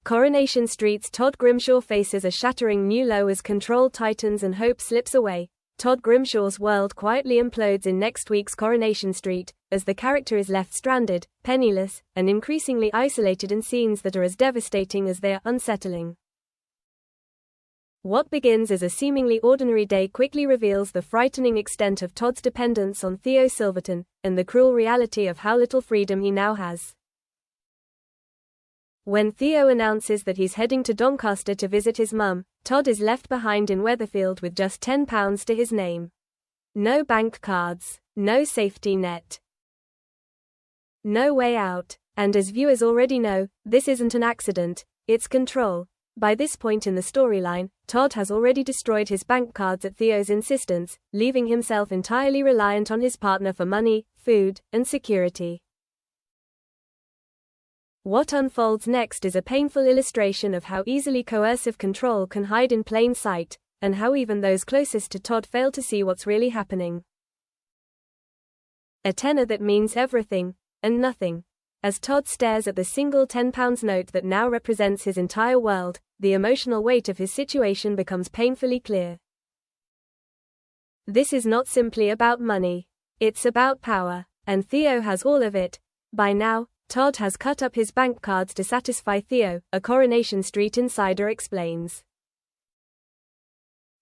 Coronation Street's Todd Grimshaw faces a shattering new low as control tightens and hope slips away. Todd Grimshaw's world quietly implodes in next week's Coronation Street, as the character is left stranded, penniless, and increasingly isolated in scenes that are as devastating as they are unsettling. What begins as a seemingly ordinary day quickly reveals the frightening extent of Todd's dependence on Theo Silverton, and the cruel reality of how little freedom he now has. When Theo announces that he's heading to Doncaster to visit his mum, Todd is left behind in Weatherfield with just £10 to his name. No bank cards, no safety net, no way out. And as viewers already know, this isn't an accident, it's control. By this point in the storyline, Todd has already destroyed his bank cards at Theo's insistence, leaving himself entirely reliant on his partner for money, food, and security. What unfolds next is a painful illustration of how easily coercive control can hide in plain sight, and how even those closest to Todd fail to see what's really happening. A tenner that means everything, and nothing. As Todd stares at the single £10 note that now represents his entire world, the emotional weight of his situation becomes painfully clear. This is not simply about money. It's about power, and Theo has all of it. By now, Todd has cut up his bank cards to satisfy Theo, a Coronation Street insider explains.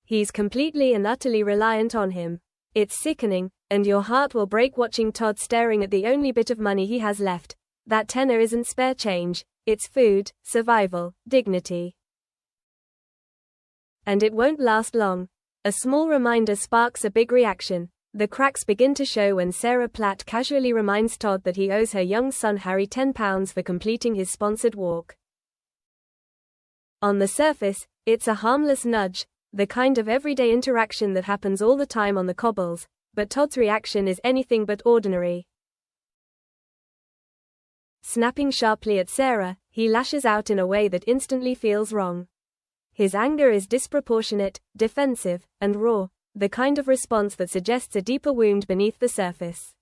He's completely and utterly reliant on him. It's sickening, and your heart will break watching Todd staring at the only bit of money he has left. That tenner isn't spare change, it's food, survival, dignity. And it won't last long. A small reminder sparks a big reaction. The cracks begin to show when Sarah Platt casually reminds Todd that he owes her young son Harry £10 for completing his sponsored walk. On the surface, it's a harmless nudge, the kind of everyday interaction that happens all the time on the cobbles, but Todd's reaction is anything but ordinary. Snapping sharply at Sarah, he lashes out in a way that instantly feels wrong. His anger is disproportionate, defensive, and raw, the kind of response that suggests a deeper wound beneath the surface.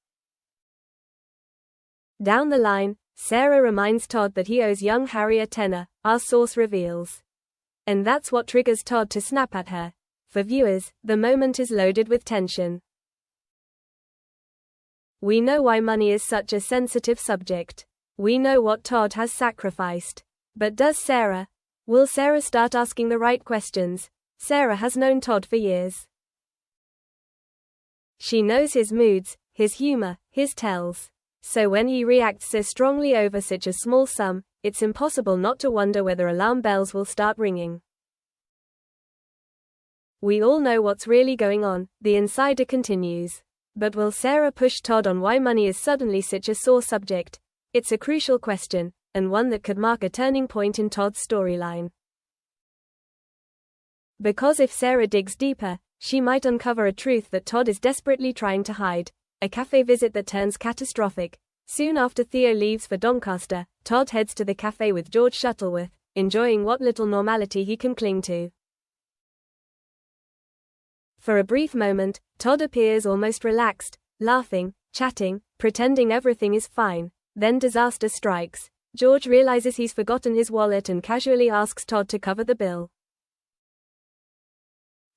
Down the line, Sarah reminds Todd that he owes young Harry a tenner, our source reveals. And that's what triggers Todd to snap at her. For viewers, the moment is loaded with tension. We know why money is such a sensitive subject. We know what Todd has sacrificed. But does Sarah? Will Sarah start asking the right questions? Sarah has known Todd for years. She knows his moods, his humor, his tells. So when he reacts so strongly over such a small sum, it's impossible not to wonder whether alarm bells will start ringing. We all know what's really going on, the insider continues. But will Sarah push Todd on why money is suddenly such a sore subject? It's a crucial question, and one that could mark a turning point in Todd's storyline. Because if Sarah digs deeper, she might uncover a truth that Todd is desperately trying to hide, a cafe visit that turns catastrophic. Soon after Theo leaves for Doncaster, Todd heads to the cafe with George Shuttleworth, enjoying what little normality he can cling to. For a brief moment, Todd appears almost relaxed, laughing, chatting, pretending everything is fine. Then disaster strikes. George realizes he's forgotten his wallet and casually asks Todd to cover the bill.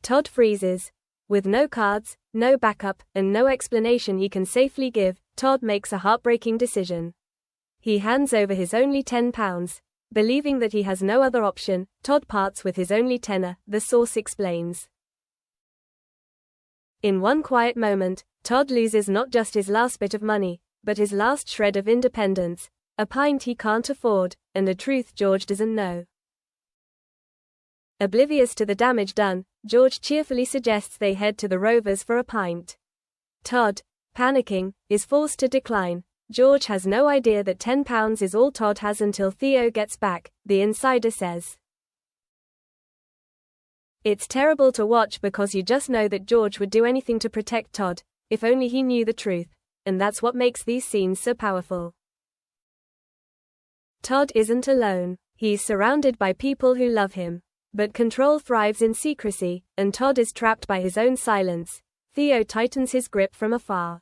Todd freezes. With no cards, no backup, and no explanation he can safely give, Todd makes a heartbreaking decision. He hands over his only £10. Believing that he has no other option, Todd parts with his only tenner, the source explains. In one quiet moment, Todd loses not just his last bit of money, but his last shred of independence, a pint he can't afford, and a truth George doesn't know. Oblivious to the damage done, George cheerfully suggests they head to the Rovers for a pint. Todd, panicking, is forced to decline. George has no idea that £10 is all Todd has until Theo gets back, the insider says. It's terrible to watch because you just know that George would do anything to protect Todd, if only he knew the truth, and that's what makes these scenes so powerful. Todd isn't alone. He's surrounded by people who love him. But control thrives in secrecy, and Todd is trapped by his own silence. Theo tightens his grip from afar.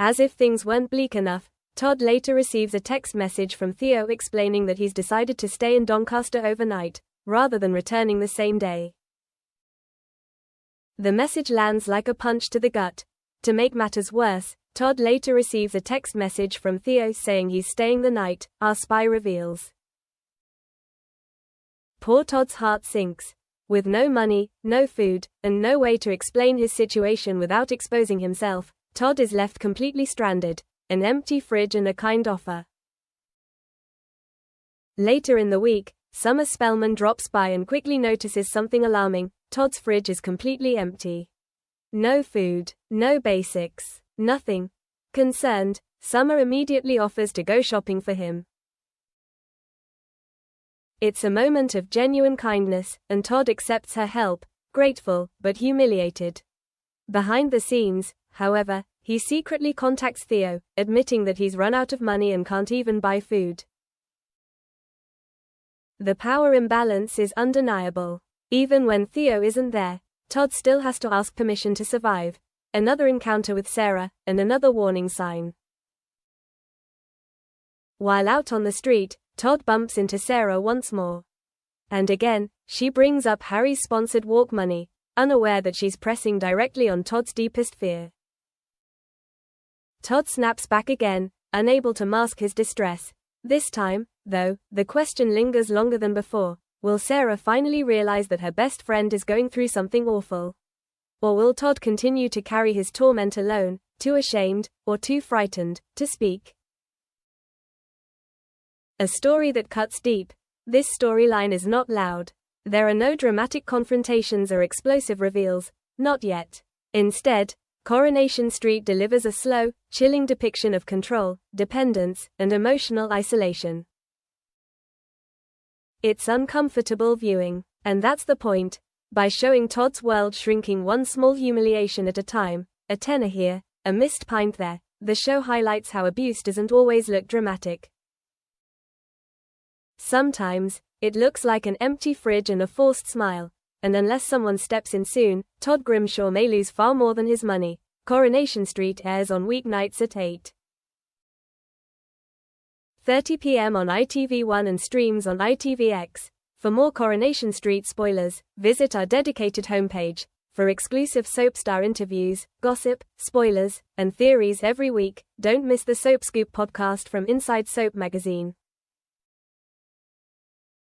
As if things weren't bleak enough, Todd later receives a text message from Theo explaining that he's decided to stay in Doncaster overnight, rather than returning the same day. The message lands like a punch to the gut. To make matters worse, Todd later receives a text message from Theo saying he's staying the night, our spy reveals. Poor Todd's heart sinks. With no money, no food, and no way to explain his situation without exposing himself, Todd is left completely stranded, an empty fridge and a kind offer. Later in the week, Summer Spellman drops by and quickly notices something alarming. Todd's fridge is completely empty. No food, no basics, nothing. Concerned, Summer immediately offers to go shopping for him. It's a moment of genuine kindness, and Todd accepts her help, grateful, but humiliated. Behind the scenes, however, he secretly contacts Theo, admitting that he's run out of money and can't even buy food. The power imbalance is undeniable. Even when Theo isn't there, Todd still has to ask permission to survive. Another encounter with Sarah, and another warning sign. While out on the street, Todd bumps into Sarah once more. And again, she brings up Harry's sponsored walk money, unaware that she's pressing directly on Todd's deepest fear. Todd snaps back again, unable to mask his distress. This time, though, the question lingers longer than before. Will Sarah finally realize that her best friend is going through something awful? Or will Todd continue to carry his torment alone, too ashamed, or too frightened, to speak? A story that cuts deep. This storyline is not loud. There are no dramatic confrontations or explosive reveals, not yet. Instead, Coronation Street delivers a slow, chilling depiction of control, dependence, and emotional isolation. It's uncomfortable viewing, and that's the point. By showing Todd's world shrinking one small humiliation at a time, a tenner here, a missed pint there, the show highlights how abuse doesn't always look dramatic. Sometimes, it looks like an empty fridge and a forced smile, and unless someone steps in soon, Todd Grimshaw may lose far more than his money. Coronation Street airs on weeknights at 8:30 p.m. on ITV1 and streams on ITVX. For more Coronation Street spoilers, visit our dedicated homepage. For exclusive soap star interviews, gossip, spoilers, and theories every week, don't miss the Soap Scoop podcast from Inside Soap magazine.